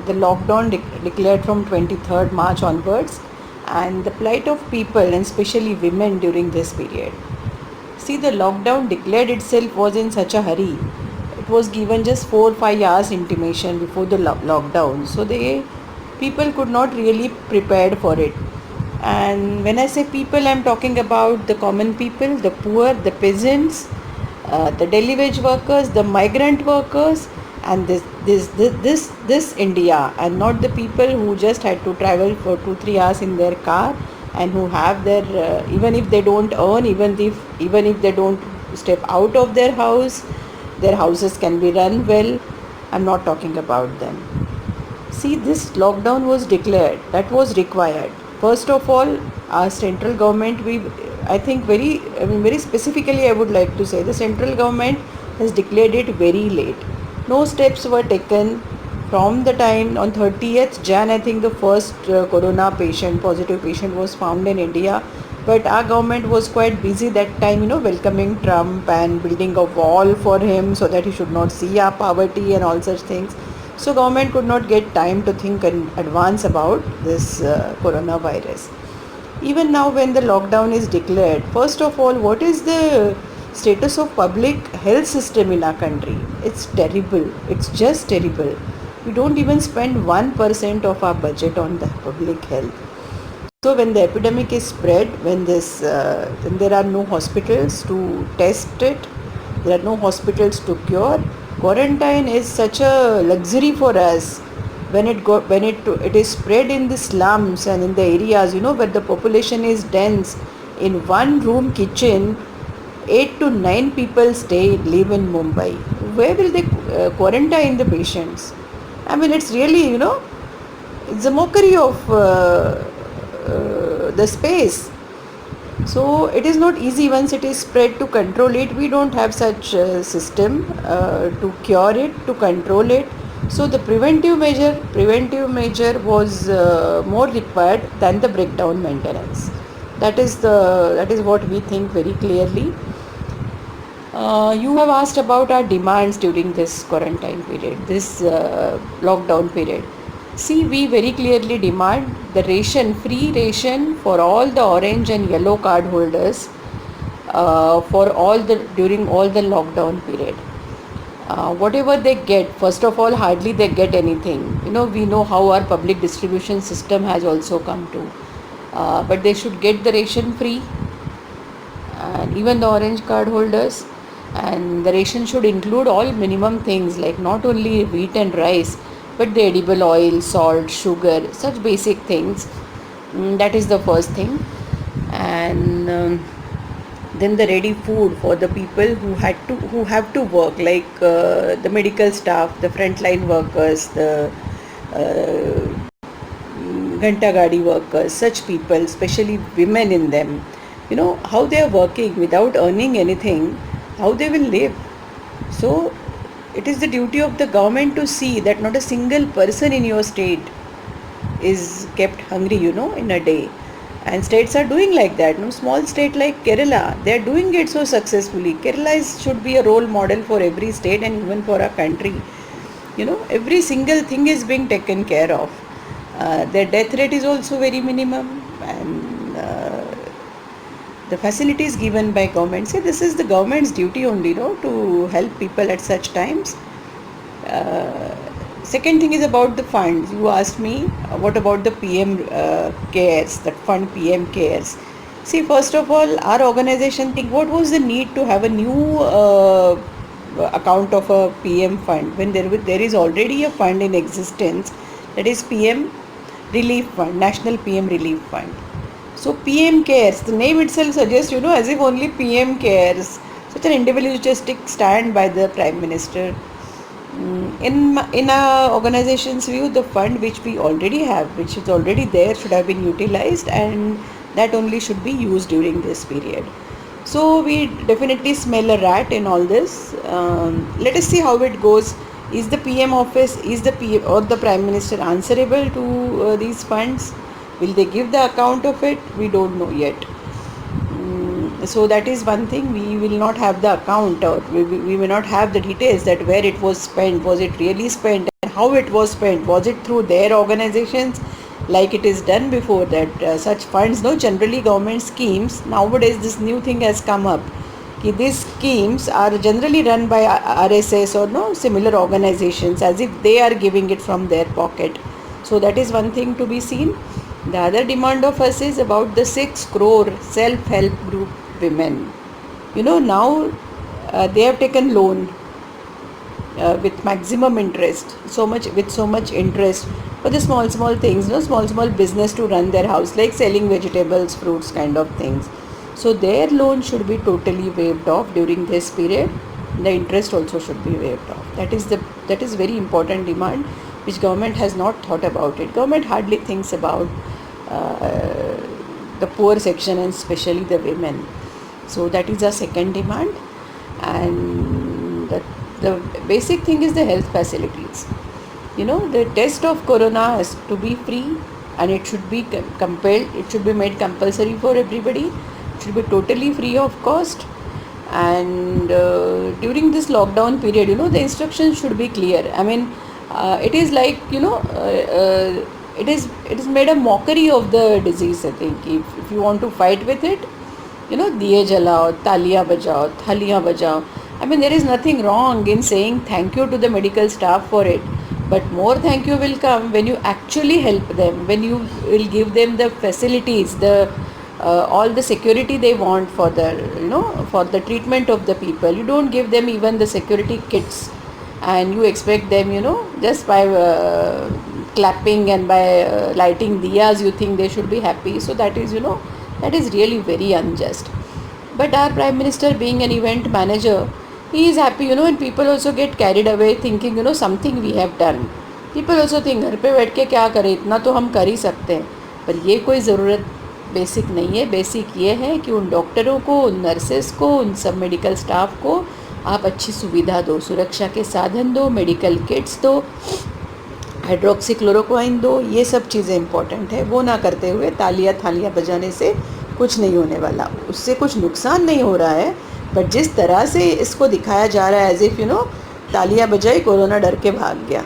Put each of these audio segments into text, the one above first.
the lockdown declared from 23rd March onwards, and the plight of people and especially women during this period. See, the lockdown declared itself was in such a hurry. It was given just 4-5 hours intimation before the lockdown, so they people could not really prepared for it. And when I say people, I'm talking about the common people, the poor, the peasants, the daily wage workers, the migrant workers, and this India, and not the people who just had to travel for 2-3 hours in their car, and who have their even if they don't earn, even if they don't step out of their houses can be run well. I'm not talking about them. See, this lockdown was declared, that was required. First of all, our central government, I think very specifically, I would like to say the central government has declared it very late. No steps were taken from the time on 30th Jan. I think the first positive patient was found in India. But our government was quite busy that time, welcoming Trump and building a wall for him so that he should not see our poverty and all such things. So government could not get time to think in advance about this coronavirus. Even now when the lockdown is declared, first of all, what is the status of public health system in our country? It's terrible. It's just terrible. We don't even spend 1% of our budget on the public health. So when the epidemic is spread, when there are no hospitals to test it, there are no hospitals to cure. Quarantine is such a luxury for us. When it is spread in the slums and in the areas, where the population is dense, in one room kitchen, 8 to 9 people live in Mumbai. Where will they quarantine the patients? I mean, it's really, it's a mockery of the space. So it is not easy once it is spread to control it. We don't have such a system to cure it, to control it. So the preventive measure was more required than the breakdown maintenance. That is what we think very clearly. You have asked about our demands during this quarantine period, this lockdown period. See, we very clearly demand the free ration for all the orange and yellow card holders during all the lockdown period. Whatever they get, first of all, hardly they get anything. We know how our public distribution system has also come to. But they should get the ration free, and even the orange card holders. And the ration should include all minimum things, like not only wheat and rice, but the edible oil, salt, sugar, such basic things. That is the first thing. And then the ready food for the people who have to work, like the medical staff, the frontline workers, the Ghanta Gadi workers, such people, especially women in them, how they are working without earning anything, how they will live. So it is the duty of the government to see that not a single person in your state is kept hungry, in a day. And states are doing like that. Small state like Kerala, they are doing it so successfully. Kerala should be a role model for every state and even for our country. Every single thing is being taken care of. Their death rate is also very minimum, and the facilities given by government. See, this is the government's duty only, to help people at such times. Second thing is about the funds. You asked me what about the PM Cares, that fund PM Cares. See, first of all, our organization think what was the need to have a new account of a PM fund when there is already a fund in existence, that is PM Relief Fund, National PM Relief Fund. So PM Cares, the name itself suggests, as if only PM cares. Such an individualistic stand by the Prime Minister. In our organization's view, the fund which we already have, which is already there, should have been utilized, and that only should be used during this period. So we definitely smell a rat in all this. Let us see how it goes. Is the PM office, is the PM or the Prime Minister answerable to these funds? Will they give the account of it? We don't know yet. So that is one thing. We will not have the account, or we may not have the details that where it was spent, was it really spent, and how it was spent, was it through their organizations like it is done before that. Such funds, no, generally government schemes nowadays, this new thing has come up, these schemes are generally run by RSS or no similar organizations, as if they are giving it from their pocket. So that is one thing to be seen. The other demand of us is about the 6 crore self-help group women. Now they have taken loan with maximum interest, so much interest for the small things, small business to run their house, like selling vegetables, fruits, kind of things. So their loan should be totally waived off during this period. The interest also should be waived off. That is very important demand, which government has not thought about it. Government hardly thinks about the poor section, and especially the women. So that is our second demand. And the basic thing is the health facilities. The test of corona has to be free, and it should be compelled, it should be made compulsory for everybody. It should be totally free of cost. And during this lockdown period, the instructions should be clear. I mean, it is like, it is made a mockery of the disease. I think if you want to fight with it, diye jalao, taliyan bajao, thaliyan bajao. I mean, there is nothing wrong in saying thank you to the medical staff for it, but more thank you will come when you actually help them, when you will give them the facilities, the all the security they want for the treatment of the people. You don't give them even the security kits, and you expect them, just by clapping and by lighting diyas, you think they should be happy. So that is really very unjust. But our Prime Minister, being an event manager, he is happy, and people also get carried away thinking, something we have done. People also think घर पे बैठ के क्या करें, इतना तो हम कर ही सकते हैं. पर ये कोई ज़रूरत बेसिक नहीं है. बेसिक ये है कि उन डॉक्टरों को, उन नर्सेस को, उन सब मेडिकल स्टाफ को आप अच्छी सुविधा दो, सुरक्षा के साधन दो, मेडिकल किट्स दो, हाइड्रोक्सीक्लोरोक्वाइन दो. ये सब चीज़ें इंपॉर्टेंट है. वो ना करते हुए तालियां थालियां बजाने से कुछ नहीं होने वाला. उससे कुछ नुकसान नहीं हो रहा है, बट जिस तरह से इसको दिखाया जा रहा है, एज इफ तालियां बजाई, कोरोना डर के भाग गया.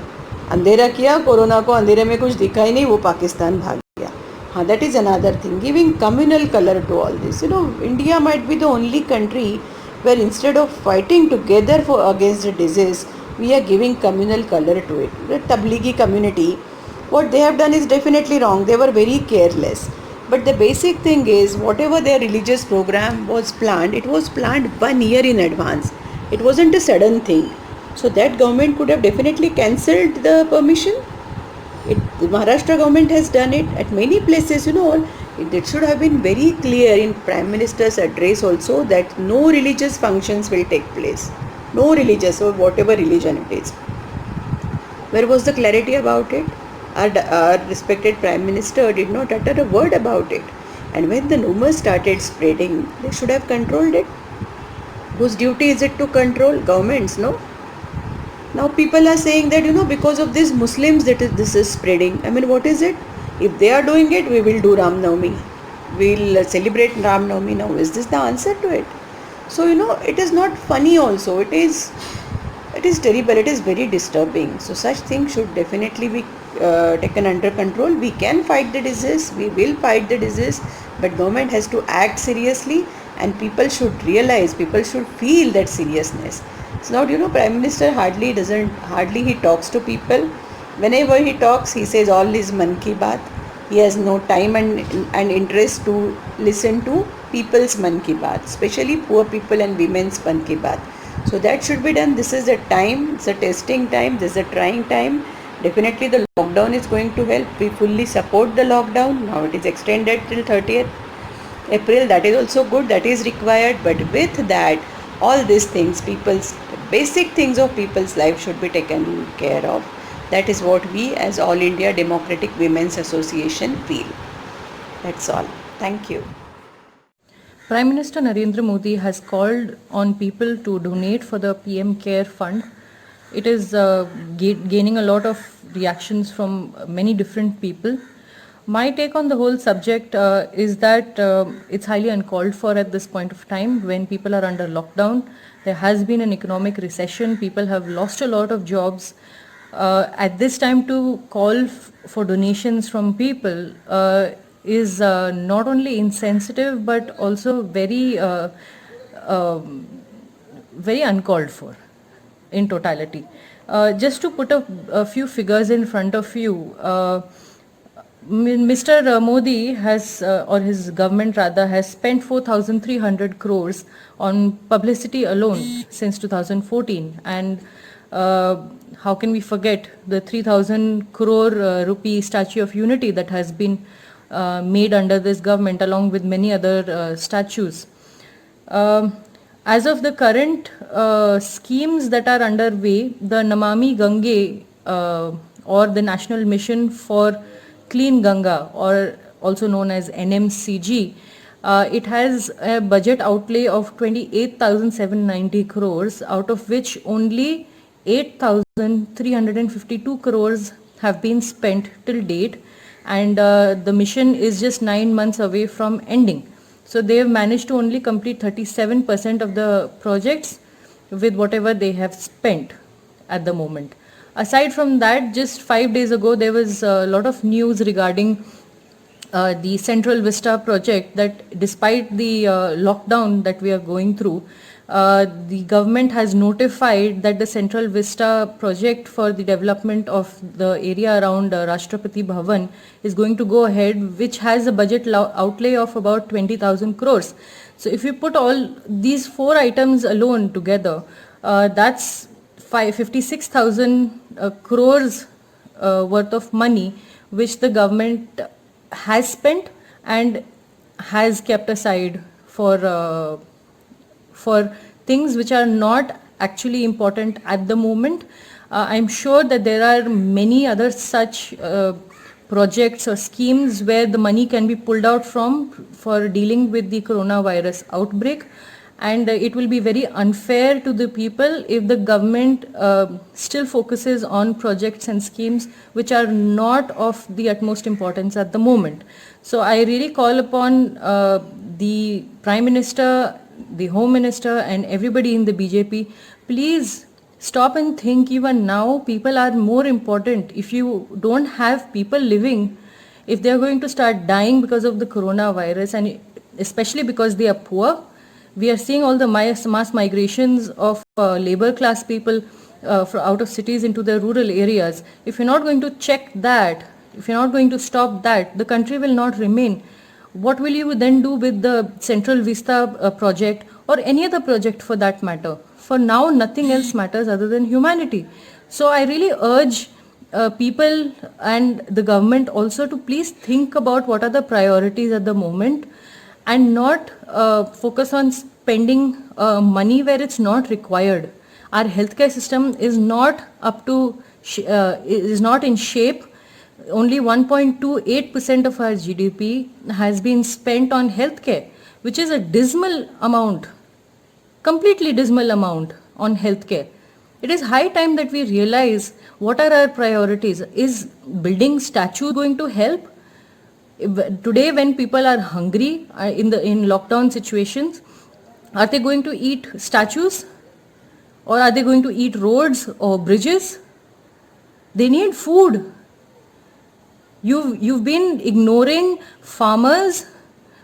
अंधेरा किया, कोरोना को अंधेरे में कुछ दिखा ही नहीं, वो पाकिस्तान भाग गया. हाँ, that is another thing, giving communal color to all this. India might be the only country where instead of fighting together against the disease, we are giving communal color to it. The Tablighi community, what they have done is definitely wrong. They were very careless. But the basic thing is, whatever their religious program was planned, it was planned 1 year in advance. It wasn't a sudden thing. So that government could have definitely cancelled the permission. The Maharashtra government has done it at many places. It should have been very clear in Prime Minister's address also that no religious functions will take place. No religious, or whatever religion it is. Where was the clarity about it? Our respected Prime Minister did not utter a word about it. And when the rumors started spreading, they should have controlled it. Whose duty is it to control? Governments, no? Now people are saying that, because of these Muslims that this is spreading. I mean, what is it? If they are doing it, we will do Ram Navami. We'll celebrate Ram Navami now. Is this the answer to it? So, it is not funny also. It is terrible. It is very disturbing. So such things should definitely be taken under control. We can fight the disease. We will fight the disease. But government has to act seriously, and people should realize, people should feel that seriousness. So now, Prime Minister hardly he talks to people. Whenever he talks, he says all his man ki baat. He has no time and interest to listen to people's man ki baat, especially poor people and women's man ki baat. So that should be done. This is a time, it's a testing time, this is a trying time. Definitely the lockdown is going to help. We fully support the lockdown. Now it is extended till 30th April. That is also good, that is required. But with that, all these things, basic things of people's life should be taken care of. That is what we as All India Democratic Women's Association feel. That's all. Thank you. Prime Minister Narendra Modi has called on people to donate for the PM Care Fund. It is gaining a lot of reactions from many different people. My take on the whole subject is that it's highly uncalled for at this point of time when people are under lockdown. There has been an economic recession. People have lost a lot of jobs. At this time, to call for donations from people is not only insensitive but also very uncalled for in totality. Just to put a few figures in front of you, Mr. Modi has, or his government rather, has spent 4,300 crores on publicity alone since 2014. And how can we forget the 3,000 crore rupee Statue of Unity that has been made under this government, along with many other statues. As of the current schemes that are underway, the Namami Gange or the National Mission for Clean Ganga, or also known as NMCG, it has a budget outlay of 28,790 crores, out of which only 8,352 crores have been spent till date, and the mission is just 9 months away from ending. So they have managed to only complete 37% of the projects with whatever they have spent at the moment. Aside from that, just 5 days ago, there was a lot of news regarding the Central Vista project, that despite the lockdown that we are going through, the government has notified that the Central Vista project for the development of the area around Rashtrapati Bhavan is going to go ahead, which has a budget outlay of about 20,000 crores. So if you put all these four items alone together, that's 56,000 crores worth of money which the government has spent and has kept aside for things which are not actually important at the moment. I'm sure that there are many other such projects or schemes where the money can be pulled out from for dealing with the coronavirus outbreak, and it will be very unfair to the people if the government still focuses on projects and schemes which are not of the utmost importance at the moment. So I really call upon the Prime Minister, the Home Minister and everybody in the BJP, please stop and think. Even now people are more important. If you don't have people living, if they are going to start dying because of the coronavirus, and especially because they are poor, we are seeing all the mass migrations of labor class people out of cities into the rural areas. If you're not going to check that, if you're not going to stop that, the country will not remain. What will you then do with the Central Vista project or any other project for that matter? For now, nothing else matters other than humanity. So I really urge people and the government also to please think about what are the priorities at the moment, and not focus on spending money where it's not required. Our healthcare system is not up to is not in shape. Only 1.28% of our GDP has been spent on healthcare, which is a dismal amount, completely dismal amount on healthcare. It is high time that we realize what are our priorities. Is building statues going to help? Today when people are hungry in lockdown situations, are they going to eat statues, or are they going to eat roads or bridges? They need food. You've been ignoring farmers.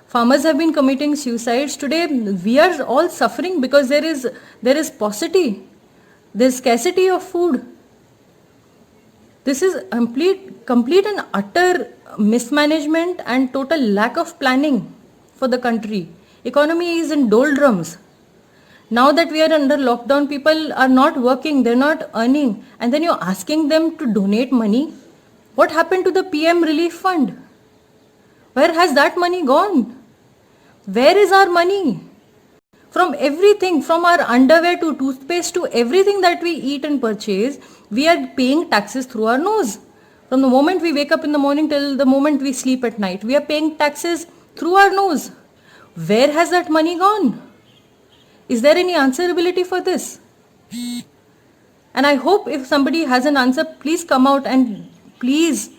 Farmers have been committing suicides. Today we are all suffering because there is paucity, there's scarcity of food. This is complete and utter mismanagement and total lack of planning for the country. Economy is in doldrums. Now that we are under lockdown, people are not working, they're not earning, and then you're asking them to donate money. What happened to the PM Relief Fund? Where has that money gone? Where is our money? From everything, from our underwear to toothpaste to everything that we eat and purchase, we are paying taxes through our nose. From the moment we wake up in the morning till the moment we sleep at night, we are paying taxes through our nose. Where has that money gone? Is there any answerability for this? And I hope if somebody has an answer, please come out and please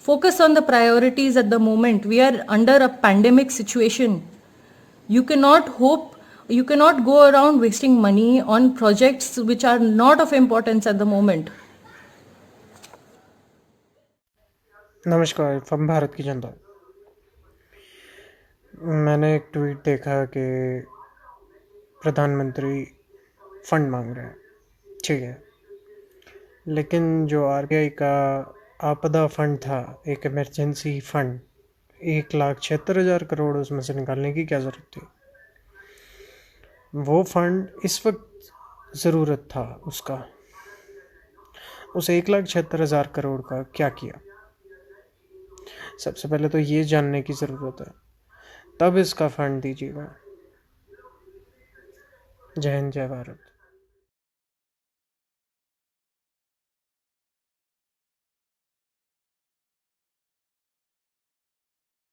focus on the priorities at the moment. We are under a pandemic situation. You cannot go around wasting money on projects which are not of importance at the moment. नमस्कार from Bharat की जनता। मैंने एक tweet देखा कि प्रधानमंत्री fund मांग रहे हैं, ठीक है, लेकिन जो आरबीआई का आपदा फंड था, एक इमरजेंसी फंड, 1,76,000 करोड़ उसमें से निकालने की क्या ज़रूरत थी? वो फंड इस वक्त ज़रूरत था उसका, उस 1,76,000 करोड़ का क्या किया? सबसे पहले तो ये जानने की ज़रूरत है, तब इसका फंड दीजिएगा। जय हिंद, जय भारत।